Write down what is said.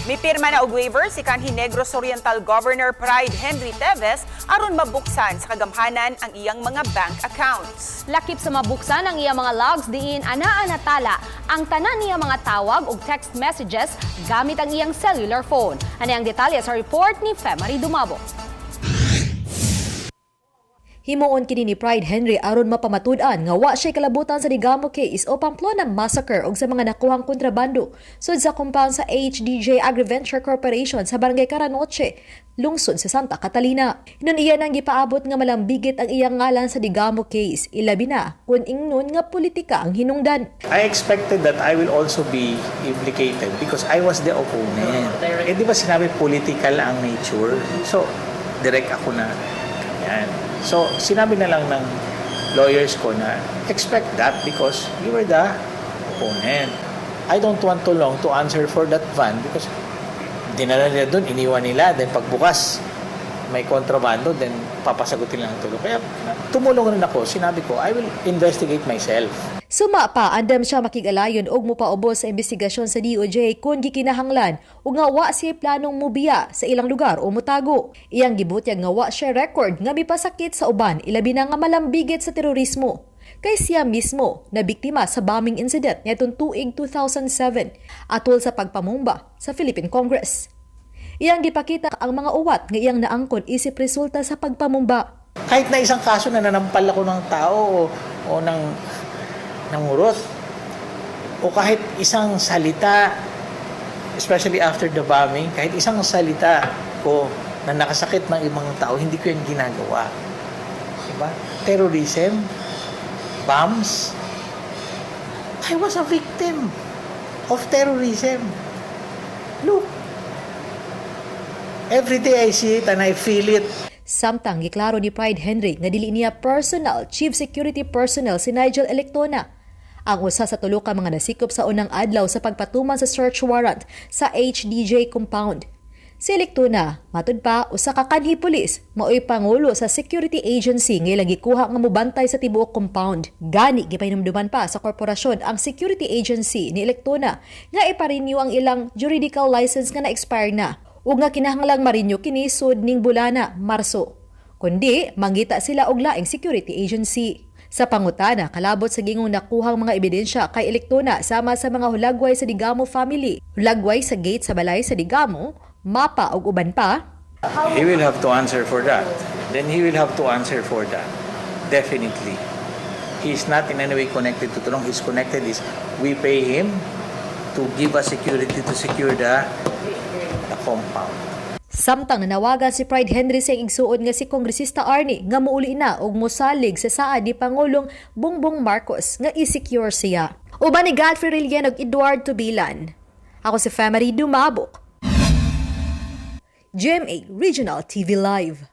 May pirma na og waiver si kanhi Negros Oriental Governor Pride Henry Teves aron mabuksan sa kagamhanan ang iyang mga bank accounts. Lakip sa mabuksan ang iyang mga logs diin anaa natala ang tanan niya mga tawag ug text messages gamit ang iyang cellular phone. Ano ang detalye sa report ni Femari Dumabo. Himuon kini ni Pride Henry aron mapamatud-an nga wa siya kalabutan sa Digamo case o Pamplona massacre ug sa mga nakuhang kontrabando sud sa compound sa HDJ Agriventure Corporation sa Barangay Caranoche, lungsod sa Santa Catalina. Inon iya nang gipaabot nga malambigit ang iyang ngalan sa Digamo case, ilabi na kun ingnon nga politika ang hinungdan. I expected that I will also be implicated because I was the opponent. Di ba sinabi political ang nature? So, direct ako na yan. So, sinabi na lang ng lawyers ko na expect that because you were the opponent. I don't want too long to answer for that van because dinala nila doon, iniwan nila, then pagbukas may kontrabando, then papasagutin lang ang tulong. Kaya tumulong rin ako, sinabi ko, I will investigate myself. Suma pa, andam siya makigalayon og mupaubos sa investigasyon sa DOJ kung gikinahanglan o nga wa siya planong mubiya sa ilang lugar o mutago. Iyang gibutyag nga wa siya record nga mipasakit sa uban ilabi na nga malambigit sa terorismo. Kay siya mismo na biktima sa bombing incident nitong tuig 2007 atol sa pagpamumba sa Philippine Congress. Iyang gipakita ang mga uwat nga iyang naangkon isip resulta sa pagpamumba. Kahit na isang kaso na nanampal ako ng tao o ng urot, o kahit isang salita, especially after the bombing, kahit isang salita ko na nakasakit ng ibang tao, hindi ko yan ginagawa. Diba? Terrorism, bombs. I was a victim of terrorism. Look, every day I see it and I feel it. Samtang giklaro ni Pride Henry nga dili niya personal chief security personnel si Nigel Electona. Ang usa sa tulo ka mga nasikop sa unang adlaw sa pagpatuman sa search warrant sa HDJ compound. Si Electona, matud pa, usa ka kanhi pulis, mao'y pangulo sa security agency nga ilang gikuha nga mobantay sa tibuok compound. Gani, gipahinumduman pa sa korporasyon ang security agency ni Electona nga iparenew ang ilang juridical license nga na-expire na ug nga kinahanglang marenew kini sud ning bulana, Marso. Kundi, manggita sila og laing security agency. Sa pangutana, kalabot sa gingong nakuhang mga ebidensya kay Electona sama sa mga hulagway sa Digamo family, hulagway sa gate sa balay sa Digamo, mapa ug uban pa. He will have to answer for that. Then he will have to answer for that. Definitely. He is not in any way connected to Tulong. He's connected is we pay him to give us security to secure the compound. Samtang nanawagan si Pride Henry sa igsuon nga si Kongresista Arnie nga muuli na og mosalig sa saad ni Pangulong Bongbong Marcos nga i-secure siya. Uban ni Godfrey Rillian ug Eduard Tubilan. Ako si Femari Dumabo. GMA Regional TV Live.